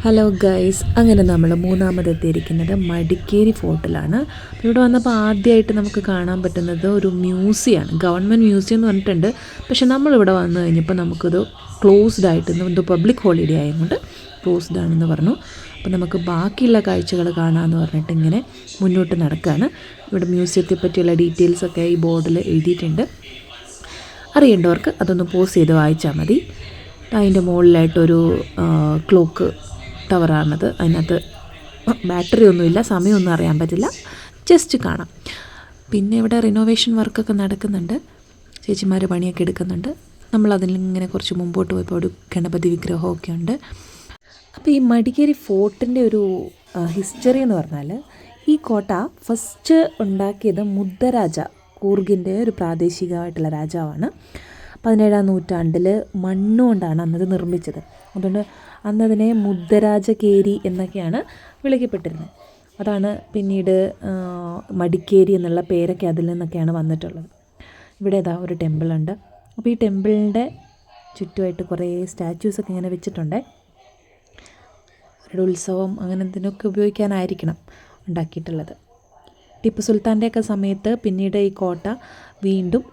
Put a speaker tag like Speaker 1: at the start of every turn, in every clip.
Speaker 1: Hello guys, അങ്ങനെ നമ്മൾ മൂന്നാമതെത്തിയിരിക്കുന്നത് മടിക്കേരി ഫോർട്ടിലാണ്. ഇവിടെ വന്നപ്പോൾ ആദ്യമായിട്ട് നമുക്ക് കാണാൻ പറ്റുന്നത് ഒരു മ്യൂസിയമാണ്. ഗവൺമെൻറ് മ്യൂസിയം എന്ന് പറഞ്ഞിട്ടുണ്ട്. പക്ഷെ നമ്മളിവിടെ വന്നു കഴിഞ്ഞപ്പോൾ നമുക്കത് ക്ലോസ്ഡ് ആയിട്ട് എന്തോ പബ്ലിക് ഹോളിഡേ ആയതുകൊണ്ട് ക്ലോസ്ഡ് ആണെന്ന് പറഞ്ഞു. അപ്പോൾ നമുക്ക് ബാക്കിയുള്ള കാഴ്ചകൾ കാണാമെന്ന് പറഞ്ഞിട്ട് ഇങ്ങനെ മുന്നോട്ട് നടക്കുകയാണ്. ഇവിടെ മ്യൂസിയത്തെ പറ്റിയുള്ള ഡീറ്റെയിൽസൊക്കെ ഈ ബോർഡിൽ എഴുതിയിട്ടുണ്ട്. അറിയേണ്ടവർക്ക് അതൊന്ന് പോസ് ചെയ്ത് വായിച്ചാൽ മതി. അതിൻ്റെ മുകളിലായിട്ടൊരു ക്ലോക്ക് ടവറാണത്. അതിനകത്ത് ബാറ്ററി ഒന്നുമില്ല, സമയമൊന്നും അറിയാൻ പറ്റില്ല, ജസ്റ്റ് കാണാം. പിന്നെ ഇവിടെ റിനോവേഷൻ വർക്കൊക്കെ നടക്കുന്നുണ്ട്, ചേച്ചിമാർ പണിയൊക്കെ എടുക്കുന്നുണ്ട്. നമ്മളതിലിങ്ങനെ കുറച്ച് മുമ്പോട്ട് പോയപ്പോൾ ഒരു ഗണപതി വിഗ്രഹമൊക്കെ ഉണ്ട്. അപ്പോൾ ഈ മടിക്കേരി ഫോർട്ടിൻ്റെ ഒരു ഹിസ്റ്ററി എന്ന് പറഞ്ഞാൽ, ഈ കോട്ട ഫസ്റ്റ് ഉണ്ടാക്കിയത് മുദ്ദരാജ, കൂർഗിൻ്റെ ഒരു പ്രാദേശികമായിട്ടുള്ള രാജാവാണ്. 17-ാം നൂറ്റാണ്ടിൽ മണ്ണുകൊണ്ടാണ് അന്നത് നിർമ്മിച്ചത്. അതുകൊണ്ട് അന്നതിനെ മുദ്ദരാജകേരി എന്നൊക്കെയാണ് വിളിക്കപ്പെട്ടിരുന്നത്. അതാണ് പിന്നീട് മടിക്കേരി എന്നുള്ള പേരൊക്കെ അതിൽ നിന്നൊക്കെയാണ് വന്നിട്ടുള്ളത്. ഇവിടെ ഇതാ ഒരു ടെമ്പിളുണ്ട്. അപ്പോൾ ഈ ടെമ്പിളിൻ്റെ ചുറ്റുമായിട്ട് കുറേ സ്റ്റാച്യൂസൊക്കെ ഇങ്ങനെ വെച്ചിട്ടുണ്ട്. അവരുടെ ഉത്സവം അങ്ങനെ എന്തിനൊക്കെ ഉപയോഗിക്കാനായിരിക്കണം ഉണ്ടാക്കിയിട്ടുള്ളത്. ടിപ്പു സുൽത്താൻ്റെയൊക്കെ സമയത്ത് പിന്നീട് ഈ കോട്ട വീണ്ടും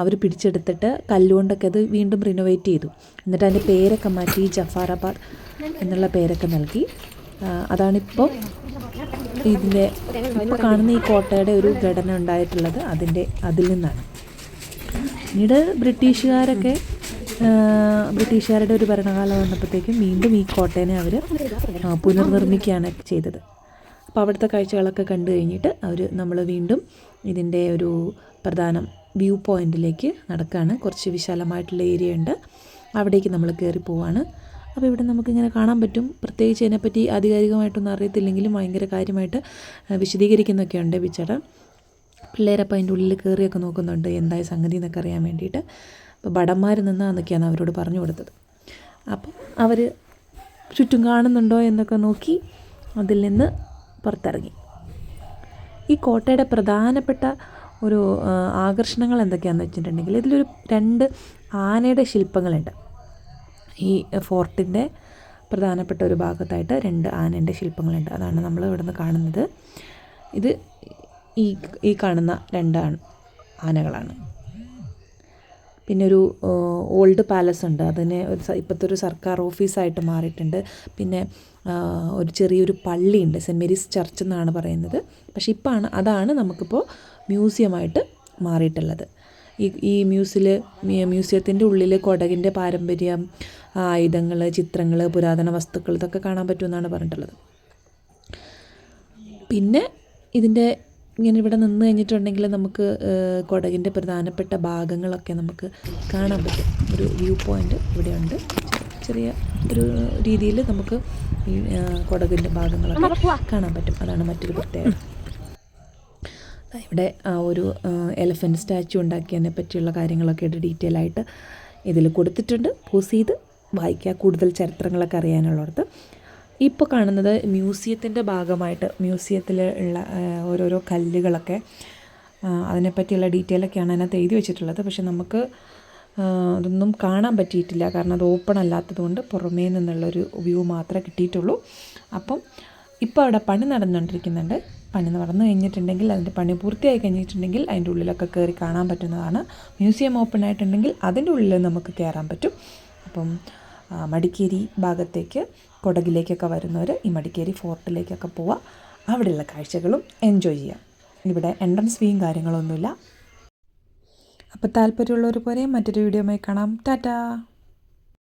Speaker 1: അവർ പിടിച്ചെടുത്തിട്ട് കല്ലുകൊണ്ടൊക്കെ അത് വീണ്ടും റിനോവേറ്റ് ചെയ്തു. എന്നിട്ട് അതിൻ്റെ പേരൊക്കെ മാറ്റി ജഫാറാബാദ് എന്നുള്ള പേരൊക്കെ നൽകി. അതാണിപ്പോൾ ഇതിൻ്റെ ഇപ്പോൾ കാണുന്ന ഈ കോട്ടയുടെ ഒരു ഘടന ഉണ്ടായിട്ടുള്ളത് അതിൽ നിന്നാണ്. പിന്നീട് ബ്രിട്ടീഷുകാരുടെ ഒരു ഭരണകാലം വന്നപ്പോഴത്തേക്കും വീണ്ടും ഈ കോട്ടേനെ അവർ പുനർനിർമ്മിക്കുകയാണ് ചെയ്തത്. അപ്പോൾ അവിടുത്തെ കാഴ്ചകളൊക്കെ കണ്ടു കഴിഞ്ഞിട്ട് നമ്മൾ വീണ്ടും ഇതിൻ്റെ ഒരു പ്രധാന വ്യൂ പോയിൻറ്റിലേക്ക് നടക്കുകയാണ്. കുറച്ച് വിശാലമായിട്ടുള്ള ഏരിയ ഉണ്ട്, അവിടേക്ക് നമ്മൾ കയറി പോവാണ്. അപ്പോൾ ഇവിടെ നമുക്കിങ്ങനെ കാണാൻ പറ്റും. പ്രത്യേകിച്ച് ഇതിനെപ്പറ്റി ആധികാരികമായിട്ടൊന്നും അറിയത്തില്ലെങ്കിലും ഭയങ്കര കാര്യമായിട്ട് വിശദീകരിക്കുന്നൊക്കെ ഉണ്ട് ബിച്ചേട്ടൻ. പിള്ളേരപ്പോൾ അതിൻ്റെ ഉള്ളിൽ കയറിയൊക്കെ നോക്കുന്നുണ്ട് എന്തായ സംഗതി എന്നൊക്കെ അറിയാൻ വേണ്ടിയിട്ട്. അപ്പോൾ ഭടന്മാർ നിന്നാന്നൊക്കെയാണ് അവരോട് പറഞ്ഞു കൊടുത്തത്. അപ്പം അവർ ചുറ്റും കാണുന്നുണ്ടോ എന്നൊക്കെ നോക്കി അതിൽ നിന്ന് പുറത്തിറങ്ങി. ഈ കോട്ടയുടെ പ്രധാനപ്പെട്ട ഒരു ആകർഷണങ്ങൾ എന്തൊക്കെയാണെന്ന് വെച്ചിട്ടുണ്ടെങ്കിൽ, ഇതിലൊരു 2 ആനയുടെ ശില്പങ്ങളുണ്ട്. ഈ ഫോർട്ടിൻ്റെ പ്രധാനപ്പെട്ട ഒരു ഭാഗത്തായിട്ട് 2 ആനയുടെ ശില്പങ്ങളുണ്ട്. അതാണ് നമ്മൾ ഇവിടുന്ന് കാണുന്നത്. ഇത് ഈ കാണുന്ന 2 ആനകളാണ്. പിന്നെ ഒരു ഓൾഡ് പാലസ് ഉണ്ട്, അതിനെ ഇപ്പോഴത്തെ ഒരു സർക്കാർ ഓഫീസായിട്ട് മാറിയിട്ടുണ്ട്. പിന്നെ ഒരു ചെറിയൊരു പള്ളിയുണ്ട്, സെൻറ്റ് മേരീസ് ചർച്ച് എന്നാണ് പറയുന്നത്. പക്ഷേ അതാണ് നമുക്കിപ്പോൾ മ്യൂസിയമായിട്ട് മാറിയിട്ടുള്ളത്. ഈ മ്യൂസിയത്തിൻ്റെ ഉള്ളിൽ കൊടകിൻ്റെ പാരമ്പര്യം, ആയുധങ്ങൾ, ചിത്രങ്ങൾ, പുരാതന വസ്തുക്കൾ ഇതൊക്കെ കാണാൻ പറ്റുമെന്നാണ് പറഞ്ഞിട്ടുള്ളത്. പിന്നെ ഇതിൻ്റെ ഇങ്ങനെ ഇവിടെ നിന്ന് കഴിഞ്ഞിട്ടുണ്ടെങ്കിൽ നമുക്ക് കൊടകിൻ്റെ പ്രധാനപ്പെട്ട ഭാഗങ്ങളൊക്കെ നമുക്ക് കാണാൻ പറ്റും. ഒരു വ്യൂ പോയിൻ്റ് ഇവിടെയുണ്ട്. ചെറിയ ഒരു രീതിയിൽ നമുക്ക് ഈ കൊടകിൻ്റെ ഭാഗങ്ങളൊക്കെ കാണാൻ പറ്റും. അതാണ് മറ്റൊരു പ്രത്യേകത. ഇവിടെ ഒരു എലഫൻറ്റ് സ്റ്റാച്ചു ഉണ്ടാക്കിയതിനെ പറ്റിയുള്ള കാര്യങ്ങളൊക്കെ ഡീറ്റെയിൽ ആയിട്ട് ഇതിൽ കൊടുത്തിട്ടുണ്ട്. പോസ് ചെയ്ത് വായിക്കുക, കൂടുതൽ ചരിത്രങ്ങളൊക്കെ അറിയാനുള്ളത്. ഇപ്പോൾ കാണുന്നത് മ്യൂസിയത്തിൻ്റെ ഭാഗമായിട്ട് മ്യൂസിയത്തിൽ ഉള്ള ഓരോരോ കല്ലുകളൊക്കെ അതിനെപ്പറ്റിയുള്ള ഡീറ്റെയിലൊക്കെയാണ് അതിനകത്ത് എഴുതി വെച്ചിട്ടുള്ളത്. പക്ഷെ നമുക്ക് അതൊന്നും കാണാൻ പറ്റിയിട്ടില്ല, കാരണം അത് ഓപ്പൺ അല്ലാത്തതുകൊണ്ട് പുറമേ നിന്നുള്ളൊരു വ്യൂ മാത്രമേ കിട്ടിയിട്ടുള്ളൂ. അപ്പം ഇപ്പോൾ അവിടെ പണി നടന്നുകൊണ്ടിരിക്കുന്നുണ്ട്. പണി നടന്നു കഴിഞ്ഞിട്ടുണ്ടെങ്കിൽ, അതിൻ്റെ പണി പൂർത്തിയായി കഴിഞ്ഞിട്ടുണ്ടെങ്കിൽ അതിൻ്റെ ഉള്ളിലൊക്കെ കയറി കാണാൻ പറ്റുന്നതാണ്. മ്യൂസിയം ഓപ്പൺ ആയിട്ടുണ്ടെങ്കിൽ അതിൻ്റെ ഉള്ളിൽ നമുക്ക് കയറാൻ പറ്റും. അപ്പം മടിക്കേരി ഭാഗത്തേക്ക്, കൊടകിലേക്കൊക്കെ വരുന്നവർ ഈ മടിക്കേരി ഫോർട്ടിലേക്കൊക്കെ പോവുക, അവിടെയുള്ള കാഴ്ചകളും എൻജോയ് ചെയ്യാം. ഇവിടെ എൻട്രൻസ് ഫീയും കാര്യങ്ങളൊന്നുമില്ല. അപ്പോൾ താല്പര്യമുള്ളവർ പോലെ മറ്റൊരു വീഡിയോയുമായി കാണാം. ടാറ്റാ.